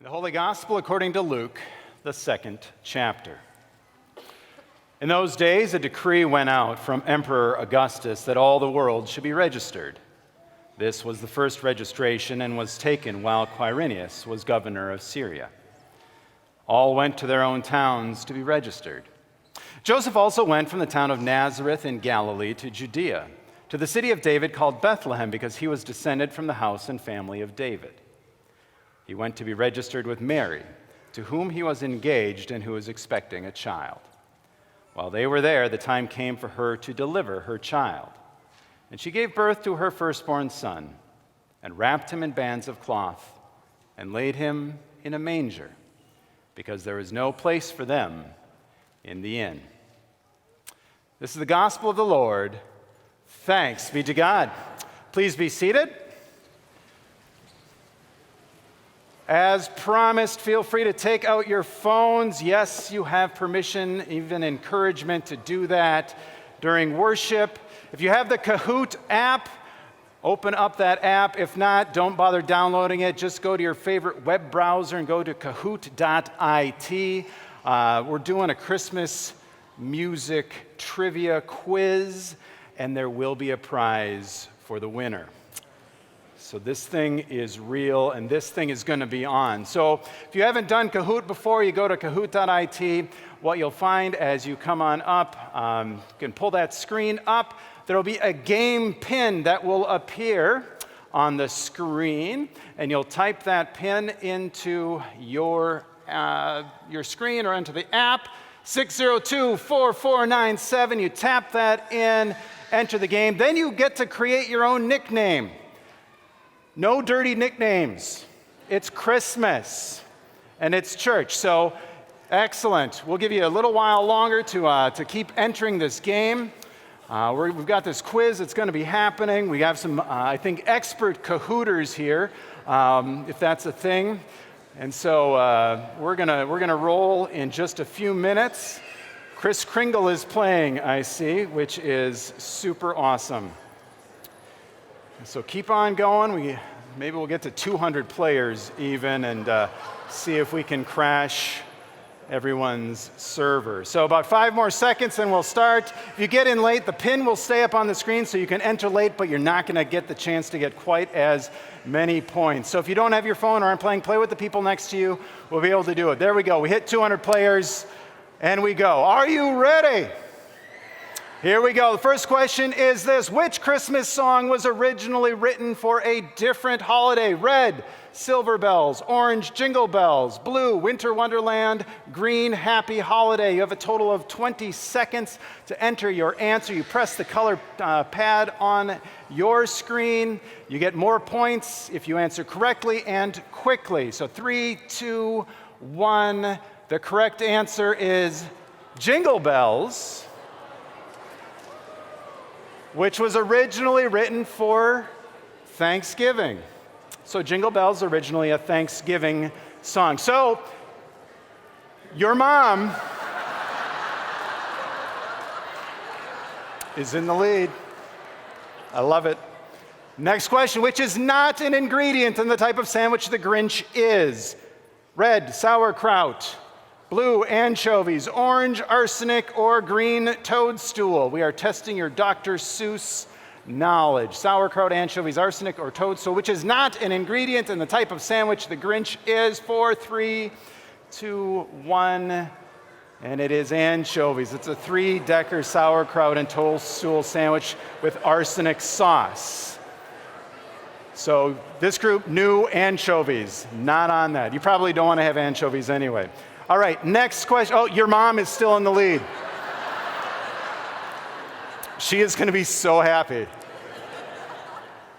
The Holy Gospel according to Luke, the 2nd chapter. In those days, a decree went out from Emperor Augustus that all the world should be registered. This was the first registration and was taken while Quirinius was governor of Syria. All went to their own towns to be registered. Joseph also went from the town of Nazareth in Galilee to Judea, to the city of David called Bethlehem, because he was descended from the house and family of David. He went to be registered with Mary, to whom he was engaged and who was expecting a child. While they were there, the time came for her to deliver her child. And she gave birth to her firstborn son, and wrapped him in bands of cloth, and laid him in a manger, because there was no place for them in the inn. This is the gospel of the Lord. Thanks be to God. Please be seated. As promised, feel free to take out your phones. Yes, you have permission, even encouragement to do that during worship. If you have the Kahoot app, open up that app. If not, don't bother downloading it. Just go to your favorite web browser and go to kahoot.it. We're doing a Christmas music trivia quiz, and there will be a prize for the winner. So this thing is real, and this thing is going to be on. So if you haven't done Kahoot before, you go to kahoot.it. What you'll find as you come on up, you can pull that screen up. There'll be a game pin that will appear on the screen, and you'll type that pin into your screen or into the app, 602-4497. You tap that in, enter the game. Then you get to create your own nickname. No dirty nicknames. It's Christmas, and it's church. So, excellent. We'll give you a little while longer to keep entering this game. We've got this quiz that's going to be happening. We have some, I think, expert Kahooters here, if that's a thing. And so we're gonna roll in just a few minutes. Kris Kringle is playing, I see, which is super awesome. So keep on going. Maybe we'll get to 200 players even, and see if we can crash everyone's server. So about 5 more seconds and we'll start. If you get in late, the pin will stay up on the screen so you can enter late, but you're not going to get the chance to get quite as many points. So if you don't have your phone or aren't playing, play with the people next to you. We'll be able to do it. There we go. We hit 200 players, and we go. Are you ready? Here we go. The first question is this: which Christmas song was originally written for a different holiday? Red, Silver Bells; orange, Jingle Bells; blue, Winter Wonderland; green, Happy Holiday. You have a total of 20 seconds to enter your answer. You press the color pad on your screen. You get more points if you answer correctly and quickly. So 3, 2, 1. The correct answer is Jingle Bells, which was originally written for Thanksgiving. So Jingle Bells, originally a Thanksgiving song. So your mom is in the lead. I love it. Next question: which is not an ingredient in the type of sandwich the Grinch is? Red, sauerkraut; blue, anchovies; orange, arsenic; or green, toadstool. We are testing your Dr. Seuss knowledge. Sauerkraut, anchovies, arsenic, or toadstool, which is not an ingredient in the type of sandwich the Grinch is. 4, 3, 2, 1. And it is anchovies. It's a 3-decker sauerkraut and toadstool sandwich with arsenic sauce. So this group knew anchovies, not on that. You probably don't want to have anchovies anyway. All right, next question. Oh, your mom is still in the lead. She is going to be so happy.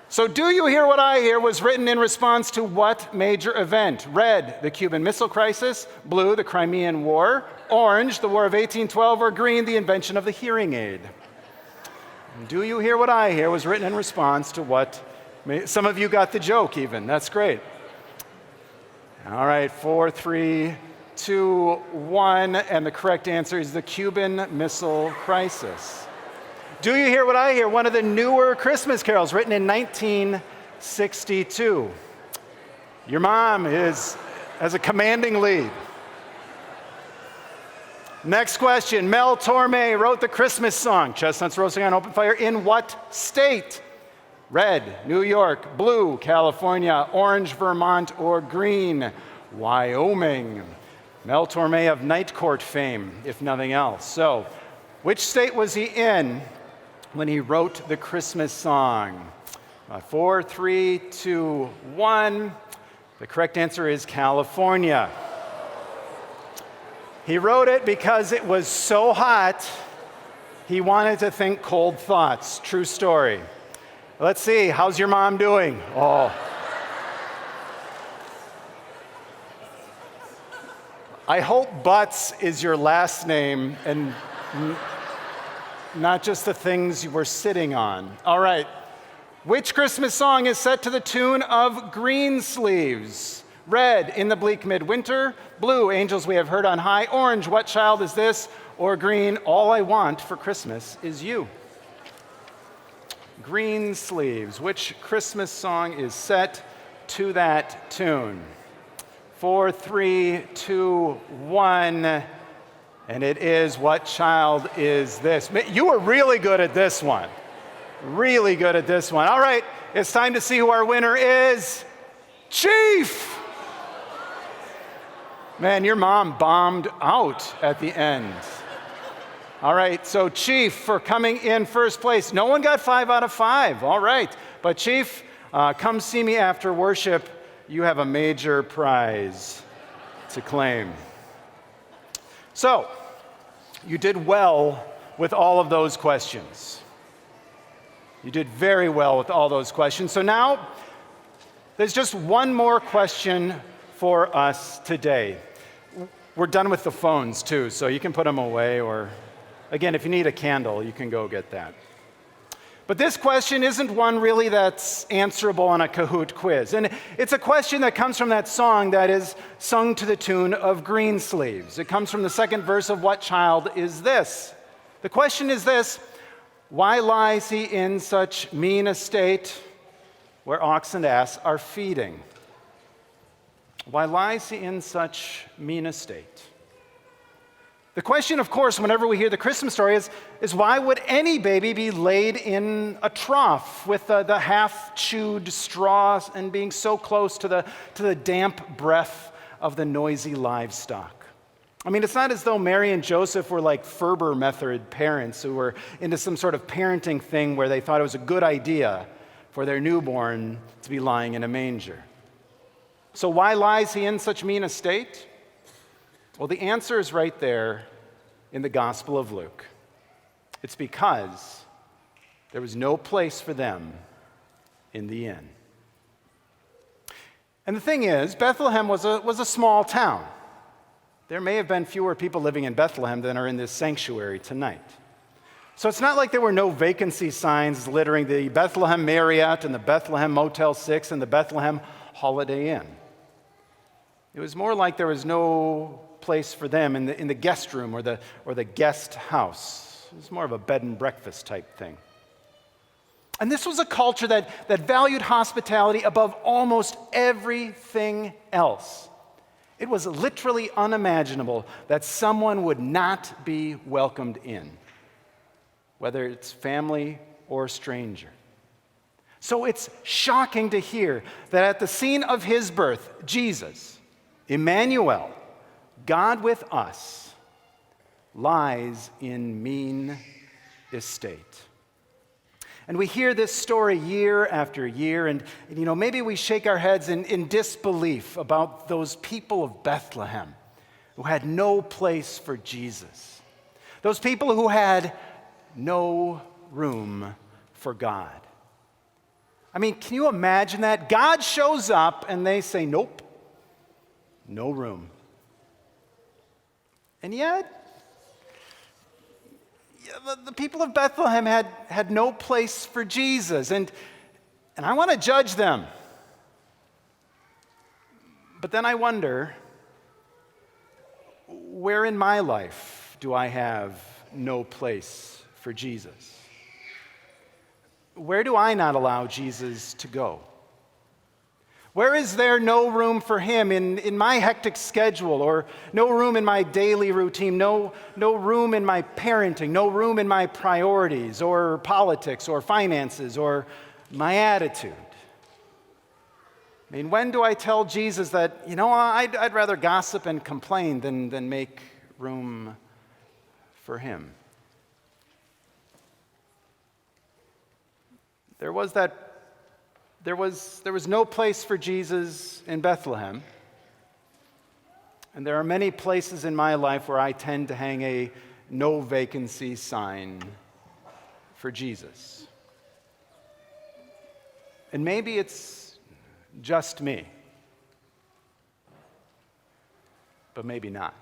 So Do You Hear What I Hear was written in response to what major event? Red, the Cuban Missile Crisis; blue, the Crimean War; orange, the War of 1812; or green, the invention of the hearing aid. Do You Hear What I Hear was written in response to what? Some of you got the joke even. That's great. All right, 4, 3, 2, 1, and the correct answer is the Cuban Missile Crisis. Do You Hear What I Hear? One of the newer Christmas carols, written in 1962. Your mom is as a commanding lead. Next question. Mel Torme wrote the Christmas song, Chestnuts Roasting on Open Fire, in what state? Red, New York; blue, California; orange, Vermont; or green, Wyoming. Mel Torme of Night Court fame, if nothing else. So, which state was he in when he wrote the Christmas song? 4, 3, 2, 1. The correct answer is California. He wrote it because it was so hot, he wanted to think cold thoughts. True story. Let's see, how's your mom doing? Oh. I hope Butts is your last name and not just the things you were sitting on. All right. Which Christmas song is set to the tune of Greensleeves? Red, In the Bleak Midwinter; blue, Angels We Have Heard on High; orange, What Child Is This? Or green, All I Want for Christmas Is You. Greensleeves. Which Christmas song is set to that tune? 4, 3, 2, 1. And it is What Child Is This? You were really good at this one. Really good at this one. All right, it's time to see who our winner is. Chief! Man, your mom bombed out at the end. All right, so Chief, for coming in first place. No one got 5 out of 5. All right, but Chief, come see me after worship. You have a major prize to claim. So, you did well with all of those questions. You did very well with all those questions. So now, there's just one more question for us today. We're done with the phones too, so you can put them away, or again, if you need a candle, you can go get that. But this question isn't one really that's answerable on a Kahoot quiz. And it's a question that comes from that song that is sung to the tune of Greensleeves. It comes from the second verse of What Child Is This? The question is this: why lies he in such mean estate where ox and ass are feeding? Why lies he in such mean estate? The question, of course, whenever we hear the Christmas story is why would any baby be laid in a trough with the half-chewed straws and being so close to the damp breath of the noisy livestock? I mean, it's not as though Mary and Joseph were like Ferber method parents who were into some sort of parenting thing where they thought it was a good idea for their newborn to be lying in a manger. So why lies he in such mean estate? Well, the answer is right there in the Gospel of Luke. It's because there was no place for them in the inn. And the thing is, Bethlehem was a small town. There may have been fewer people living in Bethlehem than are in this sanctuary tonight. So it's not like there were no vacancy signs littering the Bethlehem Marriott and the Bethlehem Motel 6 and the Bethlehem Holiday Inn. It was more like there was no place for them in the guest room or the guest house. It was more of a bed and breakfast type thing. And this was a culture that valued hospitality above almost everything else. It was literally unimaginable that someone would not be welcomed in, whether it's family or stranger. So it's shocking to hear that at the scene of his birth, Jesus, Emmanuel, God with us, lies in mean estate. And we hear this story year after year, and maybe we shake our heads in disbelief about those people of Bethlehem who had no place for Jesus. Those people who had no room for God. I mean, can you imagine that? God shows up and they say, nope, no room. And yet, the people of Bethlehem had no place for Jesus, and I want to judge them. But then I wonder, where in my life do I have no place for Jesus? Where do I not allow Jesus to go? Where is there no room for him in my hectic schedule, or no room in my daily routine, no room in my parenting, no room in my priorities, or politics, or finances, or my attitude? I mean, when do I tell Jesus that, I'd rather gossip and complain than make room for him? There was no place for Jesus in Bethlehem. And there are many places in my life where I tend to hang a no vacancy sign for Jesus. And maybe it's just me, but maybe not.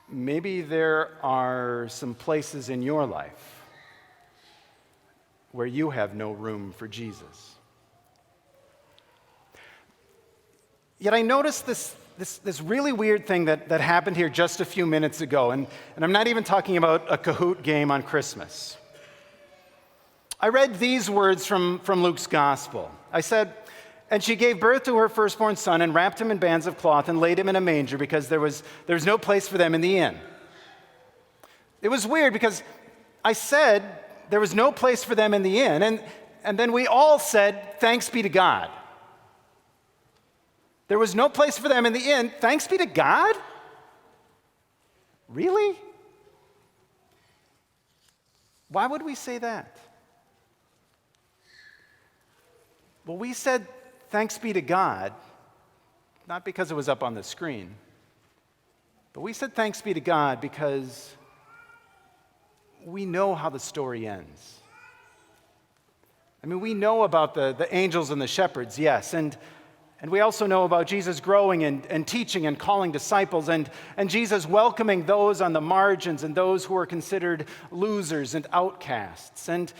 Maybe there are some places in your life where you have no room for Jesus. Yet I noticed this really weird thing that happened here just a few minutes ago, and I'm not even talking about a Kahoot game on Christmas. I read these words from Luke's gospel. I said, "And she gave birth to her firstborn son and wrapped him in bands of cloth and laid him in a manger because there was no place for them in the inn." It was weird because I said there was no place for them in the inn, and then we all said, "Thanks be to God." There was no place for them in the inn. Thanks be to God? Really? Why would we say that? Well, we said, "Thanks be to God," not because it was up on the screen, but we said, "Thanks be to God," because we know how the story ends. I mean, we know about the angels and the shepherds, yes, and we also know about Jesus growing and teaching and calling disciples, and Jesus welcoming those on the margins and those who are considered losers and outcasts. And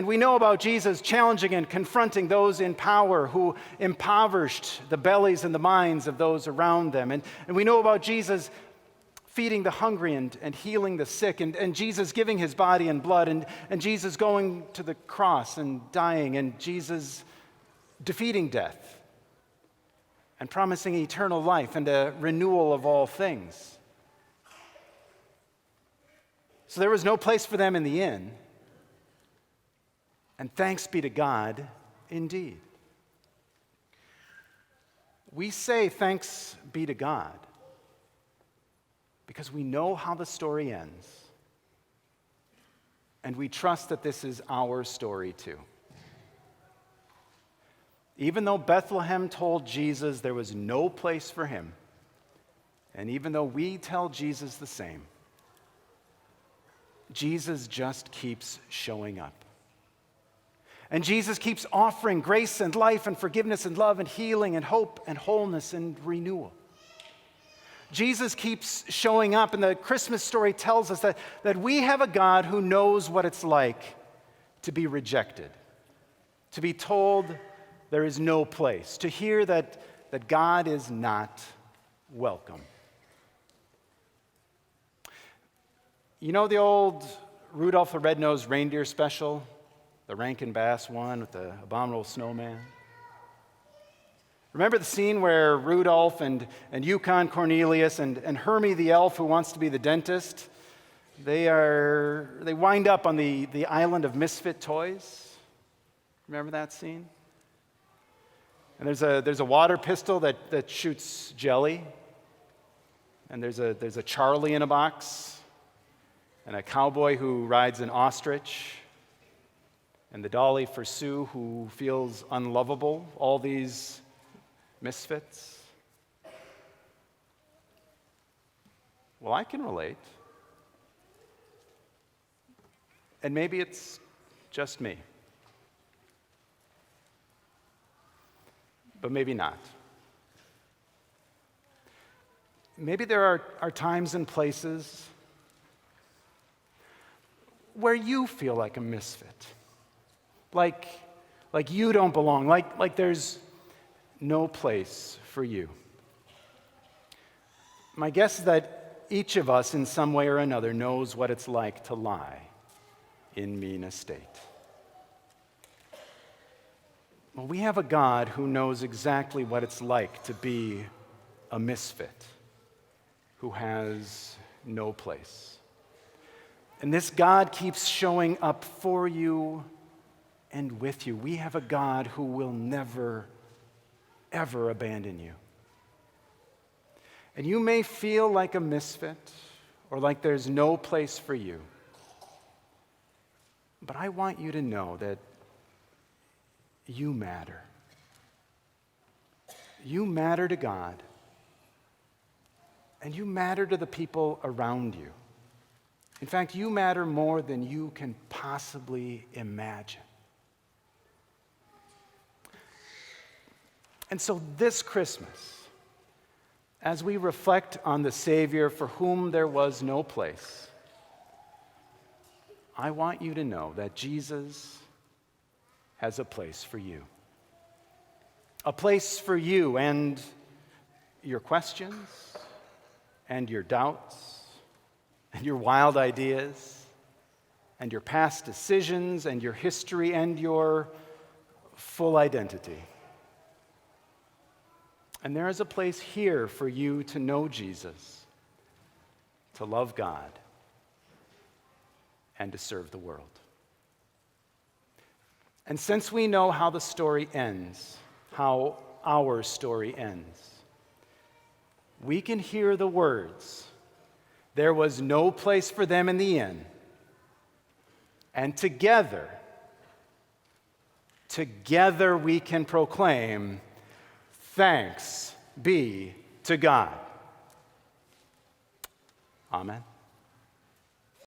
we know about Jesus challenging and confronting those in power who impoverished the bellies and the minds of those around them. And we know about Jesus feeding the hungry and healing the sick, and Jesus giving his body and blood, and Jesus going to the cross and dying, and Jesus defeating death and promising eternal life and a renewal of all things. So there was no place for them in the inn, and thanks be to God indeed. We say thanks be to God because we know how the story ends, and we trust that this is our story too. Even though Bethlehem told Jesus there was no place for him, and even though we tell Jesus the same, Jesus just keeps showing up. And Jesus keeps offering grace and life and forgiveness and love and healing and hope and wholeness and renewal. Jesus keeps showing up, and the Christmas story tells us that we have a God who knows what it's like to be rejected, to be told there is no place, to hear that God is not welcome. You know the old Rudolph the Red-Nosed Reindeer special, the Rankin Bass one with the abominable snowman? Remember the scene where Rudolph and Yukon Cornelius and Hermie the elf who wants to be the dentist, they wind up on the island of misfit toys? Remember that scene? And there's a water pistol that shoots jelly, and there's a Charlie in a box, and a cowboy who rides an ostrich, and the dolly for Sue who feels unlovable, all these misfits. Well, I can relate. And maybe it's just me. But maybe not. Maybe there are times and places where you feel like a misfit, like you don't belong, like there's no place for you. My guess is that each of us in some way or another knows what it's like to lie in mean estate. Well, we have a God who knows exactly what it's like to be a misfit, who has no place. And this God keeps showing up for you and with you. We have a God who will never, ever abandon you. And you may feel like a misfit or like there's no place for you. But I want you to know that you matter. You matter to God. And you matter to the people around you. In fact, you matter more than you can possibly imagine. And so this Christmas, as we reflect on the Savior for whom there was no place, I want you to know that Jesus has a place for you. A place for you and your questions and your doubts and your wild ideas and your past decisions and your history and your full identity. And there is a place here for you to know Jesus, to love God, and to serve the world. And since we know how the story ends, how our story ends, we can hear the words, "There was no place for them in the inn." And together we can proclaim, "Thanks be to God." Amen.